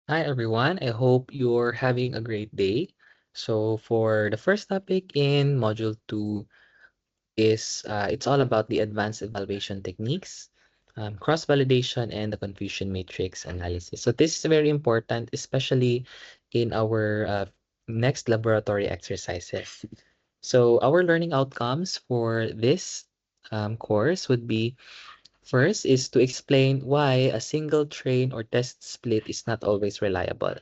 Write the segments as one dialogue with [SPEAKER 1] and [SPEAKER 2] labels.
[SPEAKER 1] Hi everyone, I hope you're having a great day. So for the first topic in Module 2 is it's all about the advanced evaluation techniques, cross-validation, and the confusion matrix analysis. So this is very important, especially in our next laboratory exercises. So our learning outcomes for this course would be first is to explain why a single train or test split is not always reliable.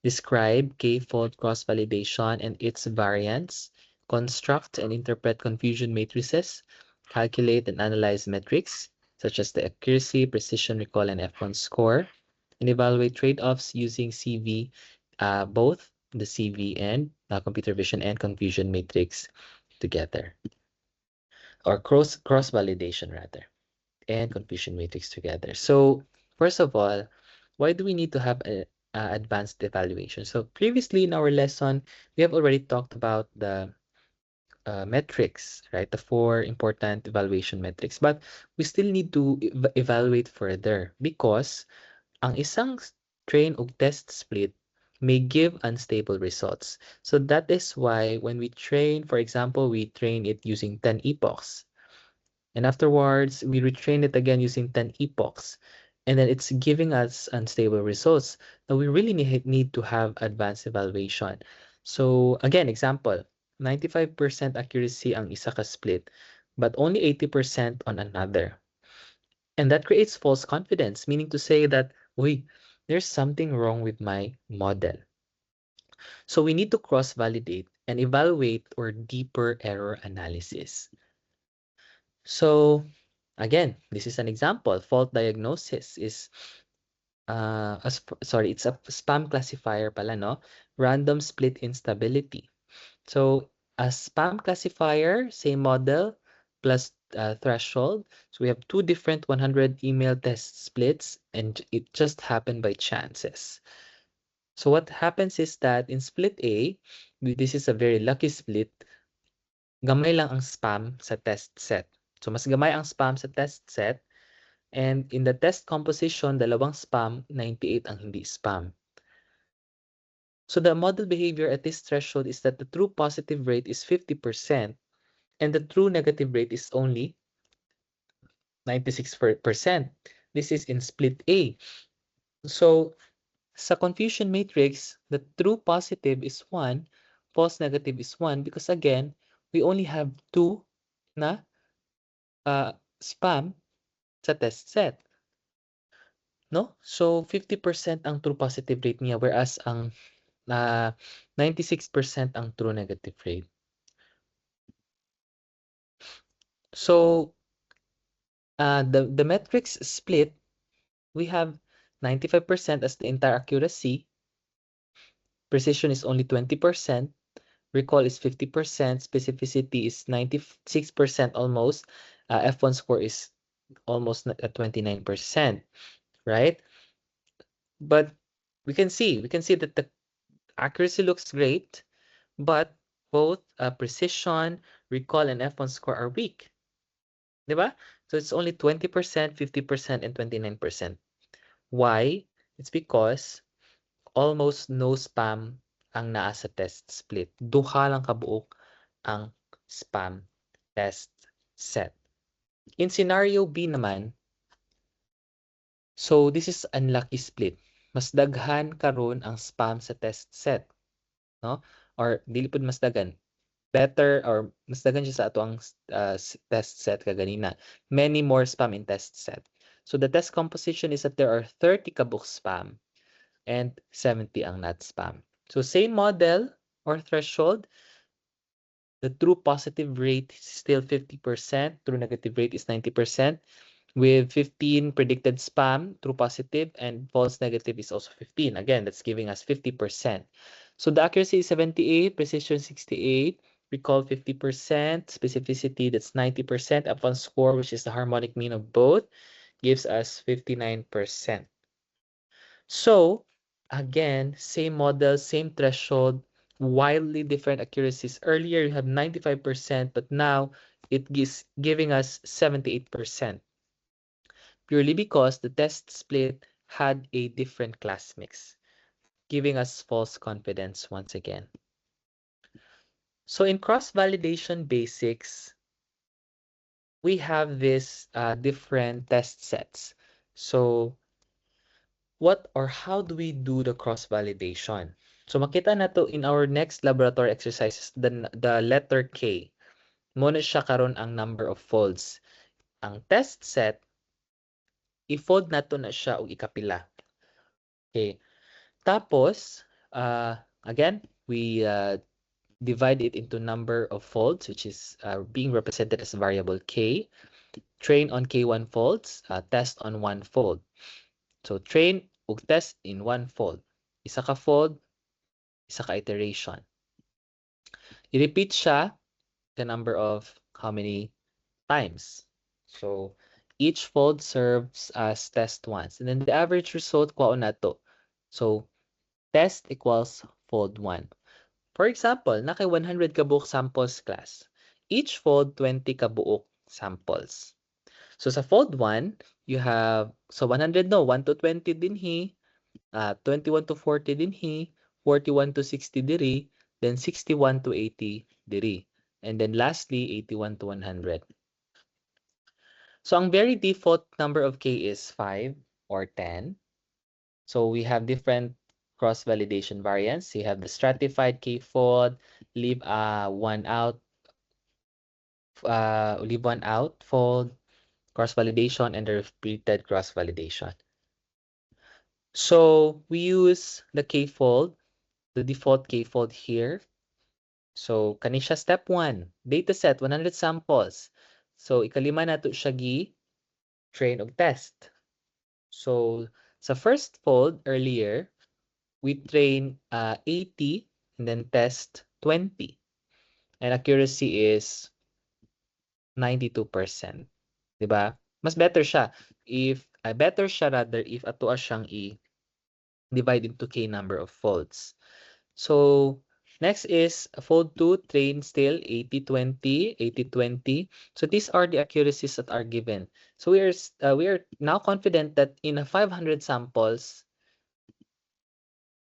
[SPEAKER 1] Describe k-fold cross-validation and its variants, construct and interpret confusion matrices, calculate and analyze metrics, such as the accuracy, precision, recall, and F1 score, and evaluate trade-offs using CV, both the CV and computer vision and confusion matrix together, or cross-validation rather, and confusion matrix together. So first of all, why do we need to have a advanced evaluation? So previously in our lesson, we have already talked about the metrics, right? The four important evaluation metrics. But we still need to evaluate further because ang isang train o test split may give unstable results. So that is why when we train, for example, we train it using 10 epochs. And afterwards, we retrain it again using 10 epochs. And then it's giving us unstable results. Now, we really need to have advanced evaluation. So, again, example, 95% accuracy ang isa ka split, but only 80% on another. And that creates false confidence, meaning to say that, wait, there's something wrong with my model. So we need to cross-validate and evaluate or deeper error analysis. So again, this is an example. Fault diagnosis is it's a spam classifier pala, no? Random split instability. So a spam classifier, same model, plus threshold. So we have two different 100 email test splits, and it just happened by chances. So what happens is that in split A, this is a very lucky split, gamay lang ang spam sa test set. So mas gamay ang spam sa test set, and in the test composition, dalawang spam, 98 ang hindi spam. So the model behavior at this threshold is that the true positive rate is 50% and the true negative rate is only 96%. This is in split A. So sa confusion matrix, the true positive is 1, false negative is 1 because again, we only have 2 na spam sa test set. No? So 50% ang true positive rate niya whereas ang 96% ang true negative rate. So the metrics split, we have 95% as the entire accuracy, precision is only 20%, recall is 50%, specificity is 96% almost, F1 score is almost at 29%, right? But we can see that the accuracy looks great, but both precision, recall, and F1 score are weak. Diba? So it's only 20%, 50%, and 29%. Why? It's because almost no spam ang naa sa test split. Duha lang kabuok ang spam test set. In scenario B naman, so this is unlucky split. Mas daghan karon ang spam sa test set, no? Or dili pud mas daghan. Better or mas daghan siya sa ato ang test set kaganina. Many more spam in test set. So the test composition is that there are 30 kabuk spam and 70 ang not spam. So same model or threshold, the true positive rate is still 50%, true negative rate is 90%, with 15 predicted spam, true positive, and false negative is also 15. Again, that's giving us 50%. So the accuracy is 78, precision 68, recall 50%, specificity that's 90%, F1 score, which is the harmonic mean of both, gives us 59%. So again, same model, same threshold, wildly different accuracies. Earlier you have 95%, but now it is giving us 78%. Purely because the test split had a different class mix, giving us false confidence once again. So in cross-validation basics, we have this different test sets. So what or how do we do the cross-validation? So makita na to in our next laboratory exercises, the letter K. Muna siya karon ang number of folds. Ang test set, i-fold nato na siya og ikapila. Okay. Tapos, again, we divide it into number of folds, which is being represented as variable K. Train on K1 folds, test on 1 fold. So, train ug test in 1 fold. Isa ka fold, isa ka iteration. I-repeat siya the number of how many times. So, each fold serves as test once. And then the average result, kuha na to. So, test equals fold 1. For example, naka 100 kabuok samples class. Each fold, 20 kabuok samples. So, sa fold 1, you have, so 100 no, 1 to 20 din 21 to 40 din 41 to 60 diri, then 61 to 80 diri. And then lastly, 81 to 100. So ang very default number of K is 5 or 10. So we have different cross-validation variants. You have the stratified K-fold, leave one out, fold, cross-validation, and the repeated cross-validation. So we use the K-fold, the default K-fold here. So kani siya step 1, dataset 100 samples. So ikalima nato siya train og test. So sa first fold earlier, we train 80 and then test 20. And accuracy is 92%. Diba? Mas better siya if ato siyang i-divide into k number of folds. So next is fold 2, train still 80-20, 80-20. So these are the accuracies that are given. So we are now confident that in a 500 samples,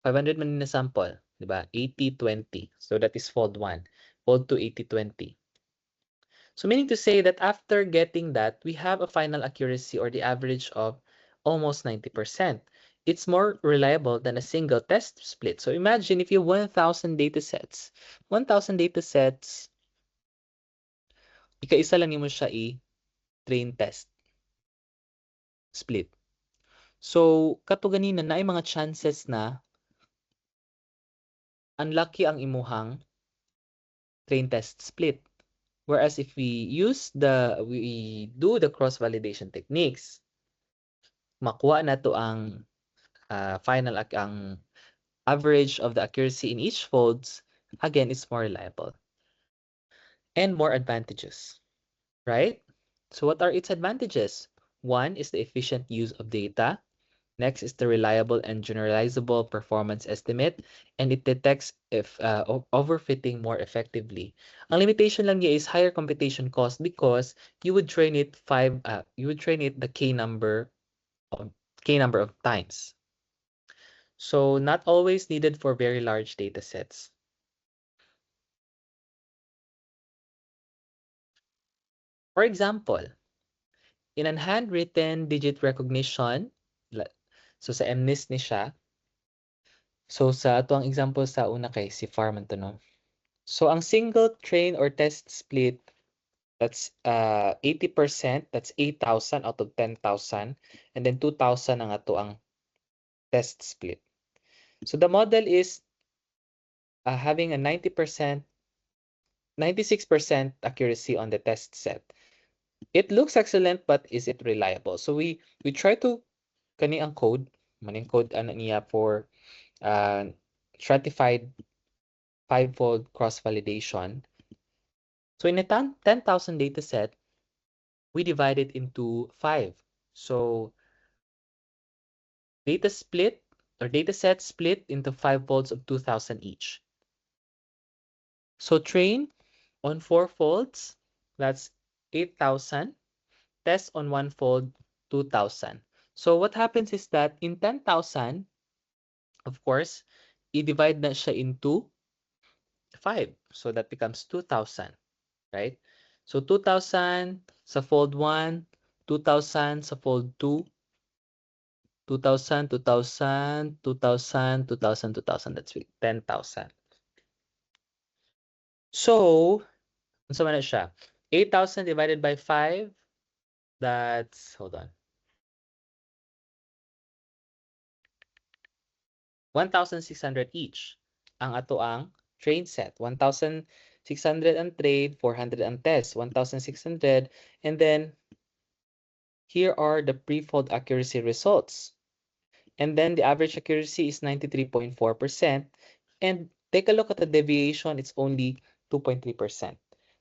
[SPEAKER 1] 500 man na sample, di ba? 80-20. So that is fold 1. Fold 2, 80-20. So meaning to say that after getting that, we have a final accuracy or the average of almost 90%. It's more reliable than a single test split. So imagine if you have 1,000 data sets. 1,000 data sets, ika-isa lang mo siya i-train test split. So, kato ganina na ay mga chances na unlucky ang imuhang train test split. Whereas if we do the cross-validation techniques, makuha na to ang ang average of the accuracy in each folds, again, it's more reliable and more advantages, right? So what are its advantages? One is the efficient use of data. Next is the reliable and generalizable performance estimate, and it detects if overfitting more effectively. Ang limitation lang niya is higher computation cost because you would train it the k number of times. So not always needed for very large data sets. For example, in an handwritten digit recognition, so sa MNIST ni siya, so sa ito ang example sa una kay si Farman to no. So ang single train or test split, that's 80%, that's 8,000 out of 10,000, and then 2,000 ang ato ang test split. So the model is having a 96% accuracy on the test set. It looks excellent, but is it reliable? So we try to kani ang code, maning code ano niya for stratified 5-fold cross-validation. So in a 10,000 data set, we divide it into 5. So data set split into 5 folds of 2,000 each. So train on 4 folds, that's 8,000. Test on 1 fold, 2,000. So what happens is that in 10,000, of course, i-divide na siya into 5. So that becomes 2,000, right? So 2,000 sa fold 1, 2,000 sa fold 2, 2,000, 2,000, 2,000, 2,000, 2,000. That's 10,000. So, unsa man na siya? 8,000 divided by 5, that's, hold on, 1,600 each. Ang ato ang train set. 1,600 ang trade, 400 ang test, 1,600. And then, here are the pre-fold accuracy results. And then the average accuracy is 93.4%. And take a look at the deviation, it's only 2.3%.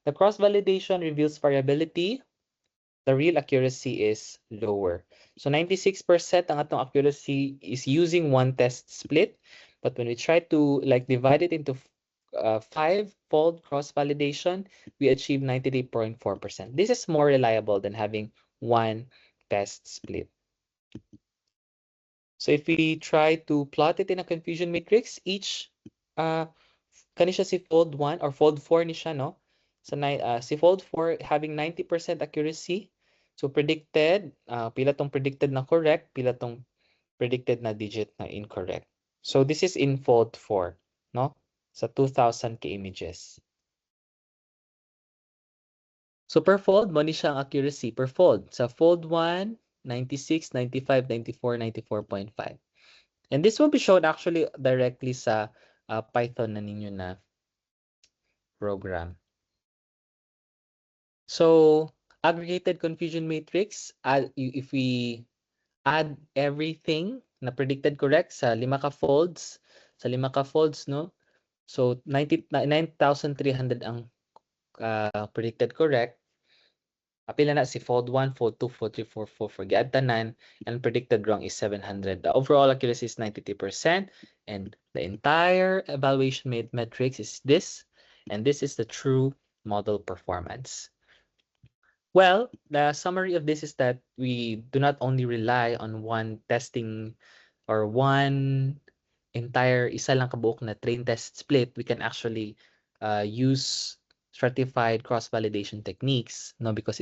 [SPEAKER 1] The cross-validation reveals variability. The real accuracy is lower. So 96% ang atong accuracy is using one test split. But when we try to like divide it into 5-fold cross-validation, we achieve 93.4%. This is more reliable than having one test split. So if we try to plot it in a confusion matrix, each kani siya si fold 1 or fold 4 ni siya, no? So si fold 4 having 90% accuracy. So predicted, pila tong predicted na correct, pila tong predicted na digit na incorrect. So this is in fold 4, no? Sa 2,000 ka images. So per fold, mo ni siya ang accuracy per fold. Sa fold 1, 96, 95, 94, 94.5. And this will be shown actually directly sa Python na ninyo na program. So, aggregated confusion matrix, if we add everything na predicted correct sa 5 ka folds, no? So, 9,300 ang predicted correct. Apila na si fold 1, fold 2, fold 3, fold 4, forget tanan, and predicted wrong is 700. The overall accuracy is 93%, and the entire evaluation matrix is this, and this is the true model performance. Well, the summary of this is that we do not only rely on one testing or one entire isa lang kabuok na train test split. We can actually use stratified cross-validation techniques, no, because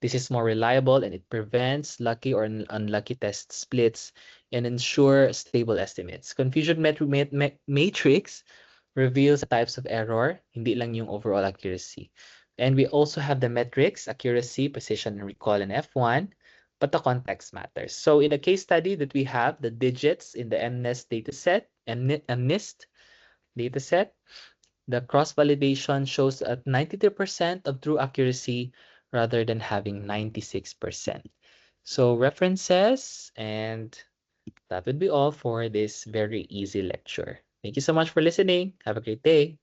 [SPEAKER 1] this is more reliable and it prevents lucky or unlucky test splits and ensure stable estimates. Confusion matrix reveals the types of error, hindi lang yung overall accuracy. And we also have the metrics, accuracy, precision, and recall in F1, but the context matters. So in a case study that we have the digits in the MNIST dataset, MNIST dataset, the cross-validation shows at 93% of true accuracy rather than having 96%. So references, and that would be all for this very easy lecture. Thank you so much for listening. Have a great day.